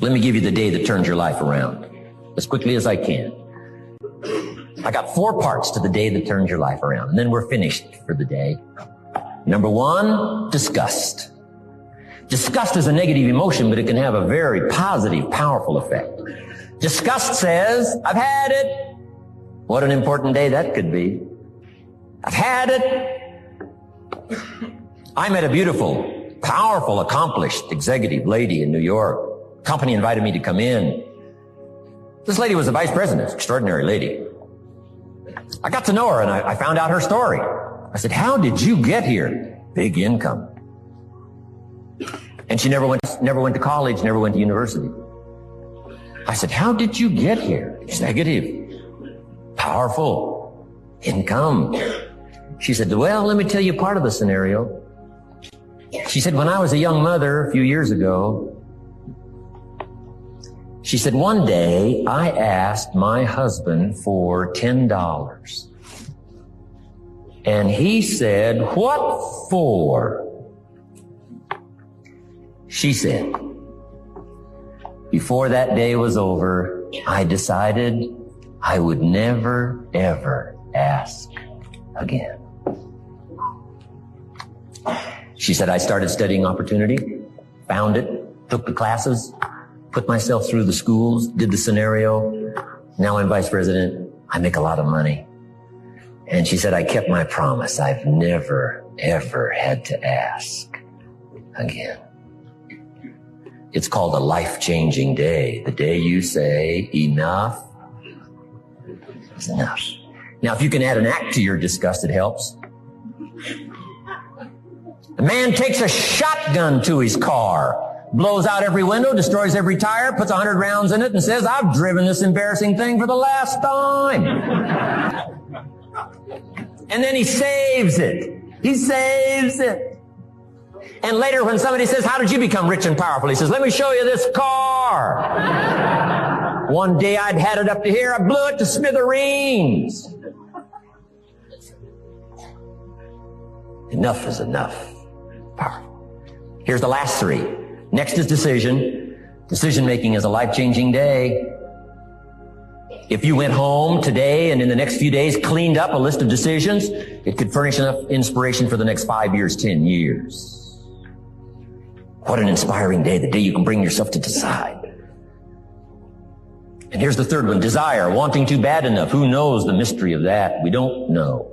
Let me give you the day that turns your life around as quickly as I can. I got 4 parts to the day that turns your life around, and then we're finished for the day. Number 1, disgust. Disgust is a negative emotion, but it can have a very positive, powerful effect. Disgust says, I've had it. What an important day that could be. I've had it. I met a beautiful, powerful, accomplished executive lady in New York. Company invited me to come in. This lady was a vice president, extraordinary lady. I got to know her and I found out her story. I said, how did you get here? Big income. And she never went to college, never went to university. I said, how did you get here? Executive, powerful, income. She said, well, let me tell you part of the scenario. She said, when I was a young mother a few years ago, she said, one day I asked my husband for $10. And he said, what for? She said, before that day was over, I decided I would never, ever ask again. She said, I started studying opportunity, found it, took the classes, put myself through the schools, did the scenario. Now I'm vice president. I make a lot of money. And she said, I kept my promise. I've never, ever had to ask again. It's called a life-changing day. The day you say, enough is enough. Now, if you can add an act to your disgust, it helps. The man takes a shotgun to his car, blows out every window, destroys every tire, puts 100 rounds in it, and says, I've driven this embarrassing thing for the last time. And then he saves it. He saves it. And later when somebody says, how did you become rich and powerful? He says, let me show you this car. One day I'd had it up to here. I blew it to smithereens. Enough is enough. Powerful. Here's the last 3. Next is decision. Decision making is a life-changing day. If you went home today and in the next few days cleaned up a list of decisions, it could furnish enough inspiration for the next 5 years, 10 years. What an inspiring day, the day you can bring yourself to decide. And here's the 3rd one, desire, wanting to bad enough. Who knows the mystery of that? We don't know.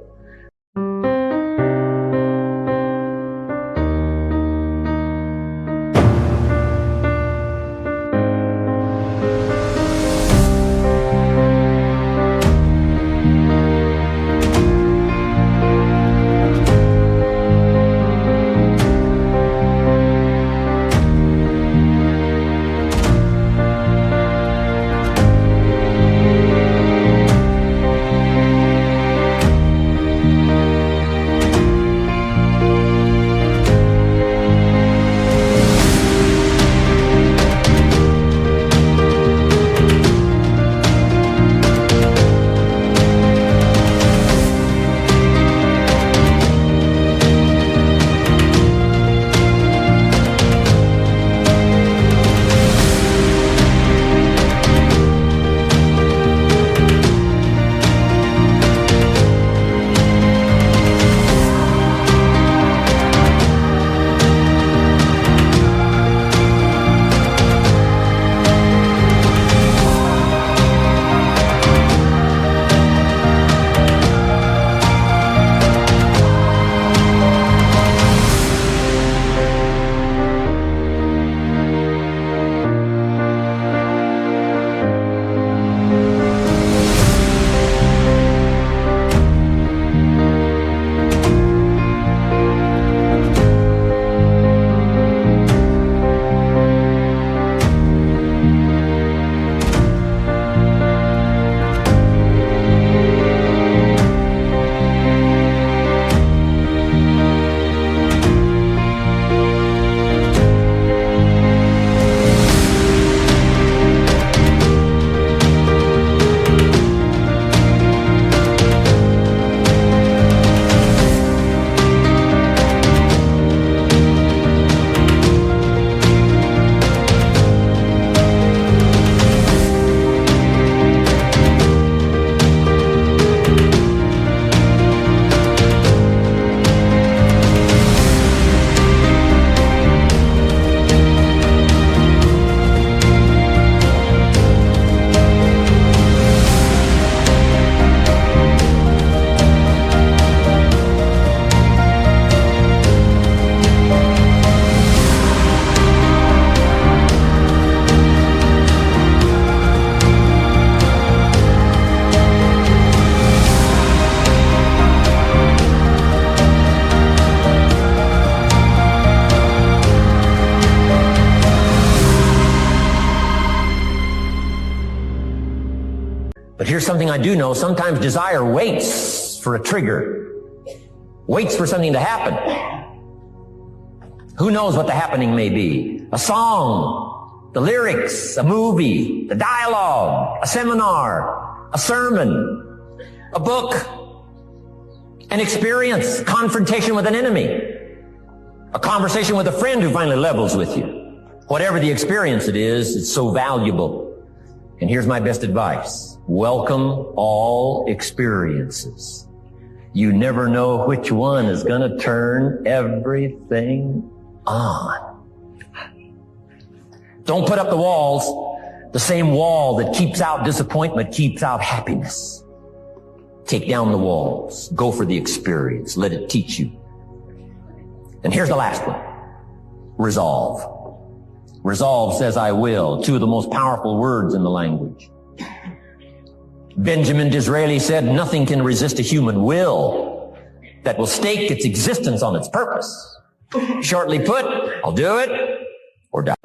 But here's something I do know. Sometimes desire waits for a trigger, waits for something to happen. Who knows what the happening may be? A song, the lyrics, a movie, the dialogue, a seminar, a sermon, a book, an experience, confrontation with an enemy, a conversation with a friend who finally levels with you. Whatever the experience it is, it's so valuable. And here's my best advice. Welcome all experiences. You never know which one is going to turn everything on. Don't put up the walls. The same wall that keeps out disappointment keeps out happiness. Take down the walls. Go for the experience. Let it teach you. And here's the last one. Resolve. Resolve says I will. Two of the most powerful words in the language. Benjamin Disraeli said, nothing can resist a human will that will stake its existence on its purpose. Shortly put, I'll do it or die.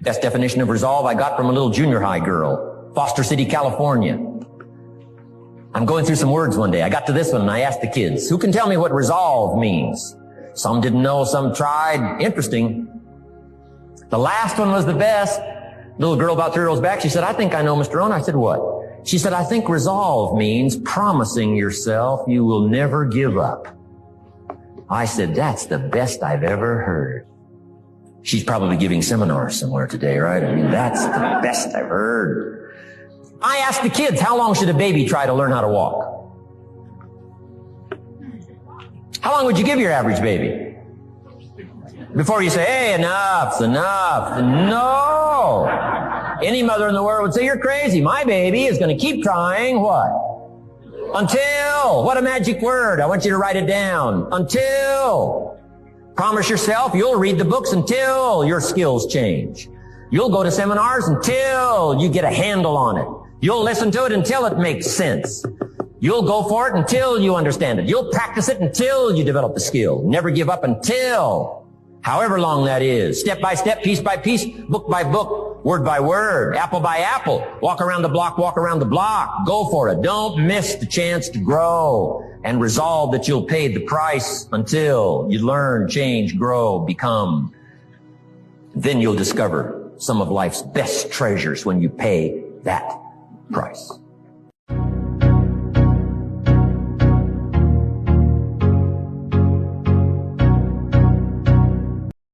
Best definition of resolve I got from a little junior high girl, Foster City, California. I'm going through some words one day. I got to this one and I asked the kids, who can tell me what resolve means? Some didn't know, some tried. Interesting. The last one was the best. Little girl about 3 rows back, she said, I think I know, Mr. Rohn. I said, what? She said, I think resolve means promising yourself you will never give up. I said, that's the best I've ever heard. She's probably giving seminars somewhere today, right? I mean, that's the best I've heard. I asked the kids, how long should a baby try to learn how to walk? How long would you give your average baby? Before you say, hey, enough's enough. No. Any mother in the world would say, you're crazy. My baby is going to keep trying what? Until. What a magic word. I want you to write it down. Until. Promise yourself you'll read the books until your skills change. You'll go to seminars until you get a handle on it. You'll listen to it until it makes sense. You'll go for it until you understand it. You'll practice it until you develop the skill. Never give up until, however long that is. Step by step, piece by piece, book by book, word by word, apple by apple. Walk around the block, walk around the block. Go for it. Don't miss the chance to grow, and resolve that you'll pay the price until you learn, change, grow, become. Then you'll discover some of life's best treasures when you pay that price.